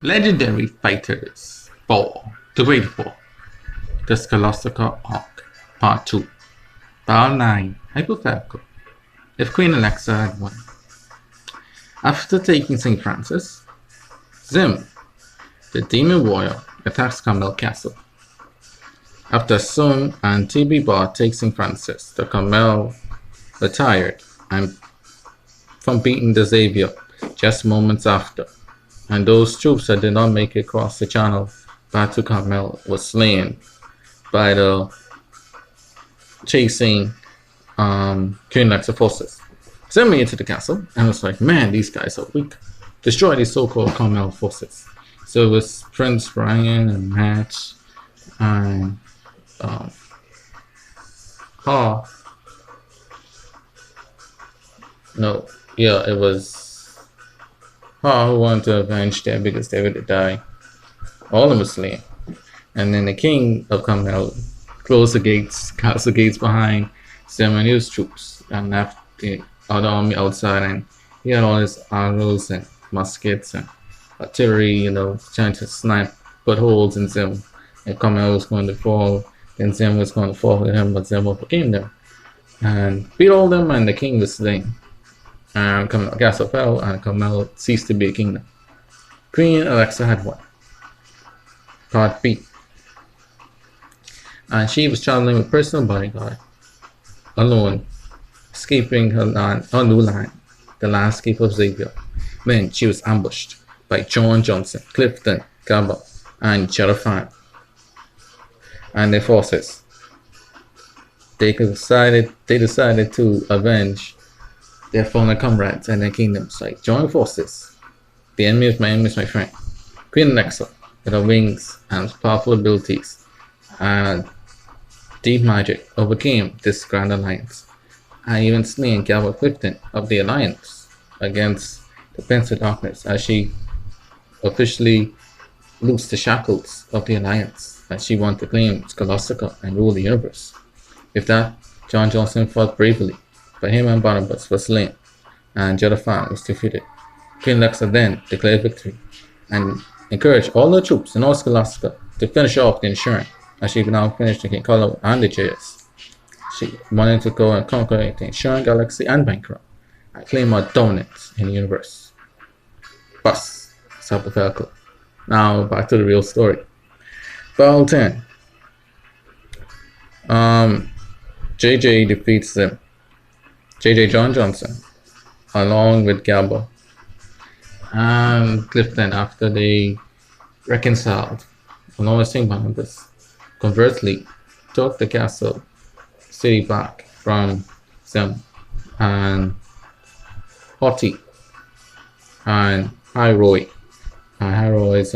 Legendary Fighters 4 to Grade 4 The Skullostica Arc Part 2 Battle 9 Hypothetical. If Queen Alexa had won. After taking St. Francis, Zim, the demon warrior, attacks Carmel Castle. After Sun and TB Bar take St. Francis, the Carmel retired and from beating the Xavier just moments after, and those troops that did not make it across the channel back to Carmel were slain by the chasing Queen Alexa forces. Sent me into the castle and was like, man, these guys are weak. Destroy these so-called Carmel forces. So it was Prince Brian and Matt and it was who wanted to avenge them because they would die. All of them were slain. And then the king of Carmel closed the gates, castle gates behind Sam and his troops, and left the other army outside, and he had all his arrows and muskets and artillery, trying to snipe, put holes in Zim. And Carmel was going to fall, then Zim was going to fall with him, but Zim overcame them and beat all them, and the king was slain. And Carmel Castle fell, and Carmel ceased to be a kingdom. Queen Alexa had won. Part B. And she was traveling with personal bodyguard, alone, escaping her new land, the landscape of Xavier, when she was ambushed by John Johnson, Clifton, Gabba, and Jerafan and their forces. They decided to avenge their fallen comrades and their kingdoms. Like, join forces. The enemy is my enemy is my friend. Queen Alexa, with her wings and powerful abilities and deep magic, overcame this grand alliance, and even slain Gabba Clifton of the alliance against the Prince of Darkness, as she officially loosed the shackles of the alliance, as she wanted to claim Skullostica and rule the universe. With that, John Johnson fought bravely, but him and Barnabas were slain, and Jerafan was defeated. Queen Alexa then declared victory, and encouraged all her troops in all Skullostica to finish off the insurance, as she now finished the King Color and the JS. She wanted to go and conquer the Insurance Galaxy and bankrupt, and claim her dominance in the universe. Bus, it's hypothetical. Now back to the real story. Battle 10. JJ defeats them. JJ John Johnson, along with Gabba and Clifton, after they reconciled, along with St. Barnabas, conversely took the castle city back from them, and Hottie and Highroy. Highroy is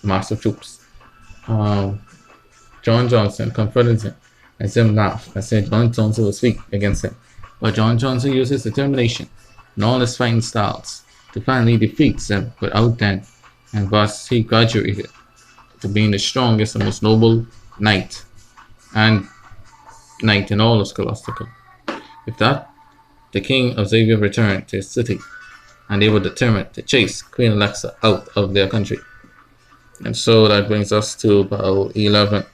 master troops. John Johnson confronted him, and Zim laughed and said John Johnson was weak against him. But John Johnson used his determination and all his fighting styles to finally defeat Zim without them, and thus he graduated to being the strongest and most noble knight in all of Skullostica. With that, the king of Xavier returned to his city, and they were determined to chase Queen Alexa out of their country. And so that brings us to Battle 11.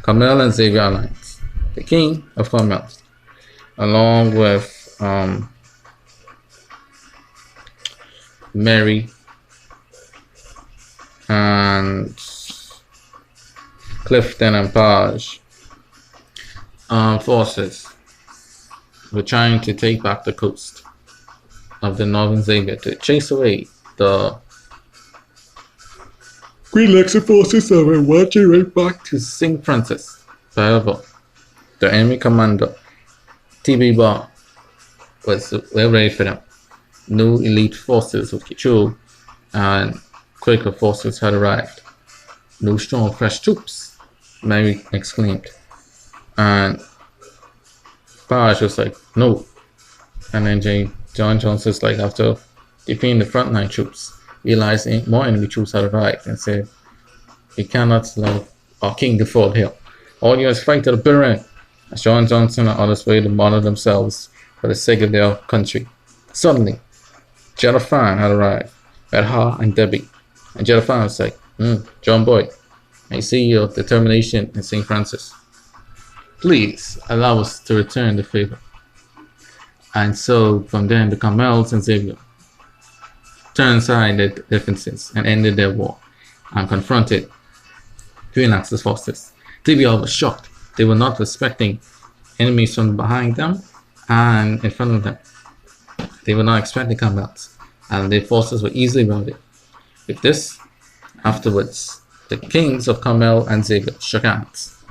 Carmel and Xavier Alliance. The king of Carmel, along with Mary and Clifton and Page forces, were trying to take back the coast of the northern Xavier to chase away the Queen Alexa forces that were marching right back to St. Francis. However, the enemy commander, TB Bar, was well ready for them. New elite forces of Kichu and Quaker forces had arrived. New strong fresh troops, Mary exclaimed. And Page was like, no. And then John Johnson's like, after defeating the frontline troops, realizing more enemy troops had arrived, and said, we cannot allow our king to fall here. All units fight to the bitter end. As John Johnson and others waited to martyr themselves for the sake of their country. Suddenly, Jerafan had arrived, at her and Debbie. And Jennifer was like, John Boy, I see your determination in St. Francis. Please allow us to return the favor. And so from then the Carmels and Xavier turned aside their differences and ended their war and confronted Queen Axe's forces. Xavier was shocked. They were not respecting enemies from behind them and in front of them. They were not expecting Carmels, and their forces were easily routed. With this, afterwards, the kings of Carmel and Xavier shook hands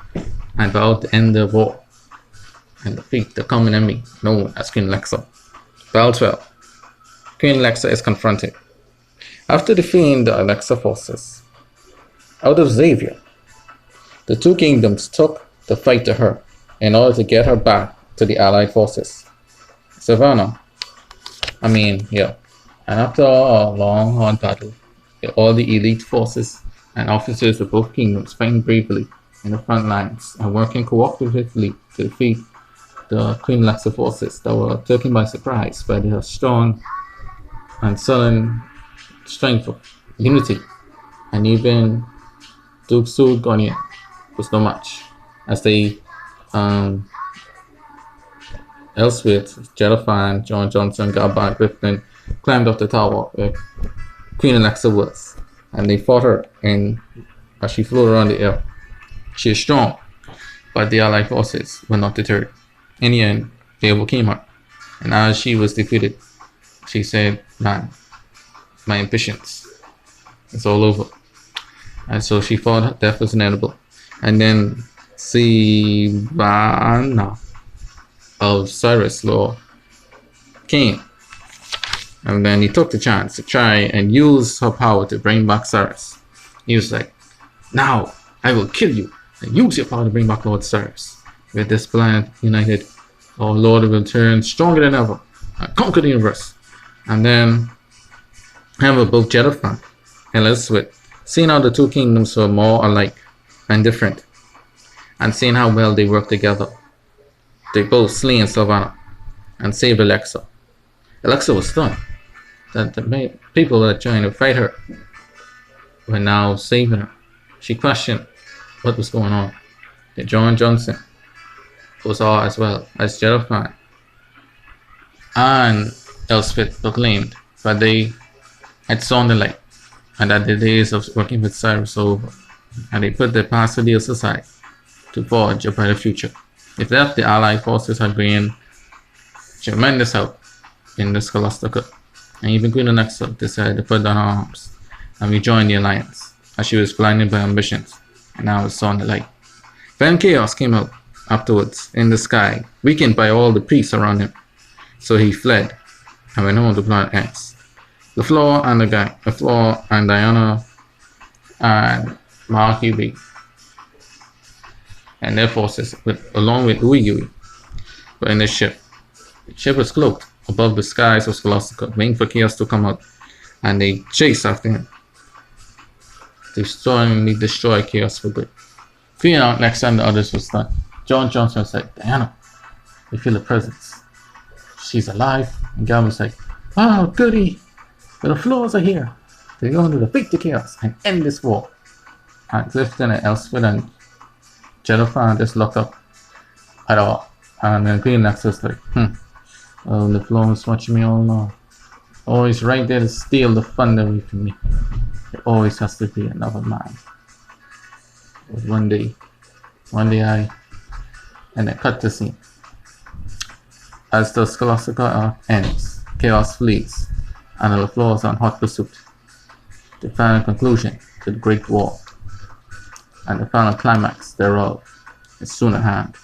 and vowed to end the war and defeat the common enemy known as Queen Alexa. Battle 12. Queen Alexa is confronted. After defeating the Alexa forces, out of Xavier, the two kingdoms took the fight to her in order to get her back to the allied forces. Savannah. And after a long, hard battle, all the elite forces and officers of both kingdoms fighting bravely in the front lines and working cooperatively to defeat the Queen Alexa forces that were taken by surprise by their strong and sullen strength of unity. And even Duke Sulgonian was no match, as they elsewhere, Jellyfan, John Johnson, Gabba, Griffin climbed up the tower where Queen Alexa was, and they fought her as she flew around the air. She is strong, but the allied forces were not deterred. In the end, they overcame her, and as she was defeated, she said, "Man, my ambitions, it's all over." And so she thought death was inevitable. And then Sivana of Cyrus' law came, and then he took the chance to try and use her power to bring back Cyrus. He was like, "Now I will kill you and use your power to bring back Lord Cyrus. With this plan united, our Lord will turn stronger than ever and conquer the universe." And then however, both Jennifer and Elizabeth, seeing how the two kingdoms were more alike and different, and seeing how well they worked together, they both slain Savannah and saved Alexa. Alexa was stunned that the people that were trying to fight her were now saving her. She questioned what was going on. Then John Johnson was all as well as Jennifer and Elspeth proclaimed that they had sown the light and that the days of working with Cyrus were over, and they put their past ideals aside to forge a better future. If that, the Allied forces had gained tremendous help in the Skullostica, and even Queen Alexa decided to put down her arms and rejoin the alliance, as she was blinded by ambitions and now saw the light. Then chaos came out afterwards in the sky, weakened by all the priests around him. So he fled and went home to plant ants. LaFleur and Diana and Mahakibi and their forces, along with Uiyui, were in the ship. The ship was cloaked above the skies of Skullostica, waiting for chaos to come out, and they chased after him to stormily destroy chaos for good. Fearing out next time the others was done, John Johnson was like, "Diana, we feel the presence. She's alive." And Gavin was like, "Wow, goody! The floors are here. They're going to defeat the chaos and end this war." And Clifton and Elspeth and Jennifer just looked up at all. And then Queen Alexa was like, "Oh, the floor is watching me all along. Always right there to steal the thunder away from me. There always has to be another man." But one day and then cut the scene. As the Skullostica Arc ends, chaos flees, and the floor is on hot pursuit. The final conclusion to the Great War, and the final climax thereof, is soon at hand.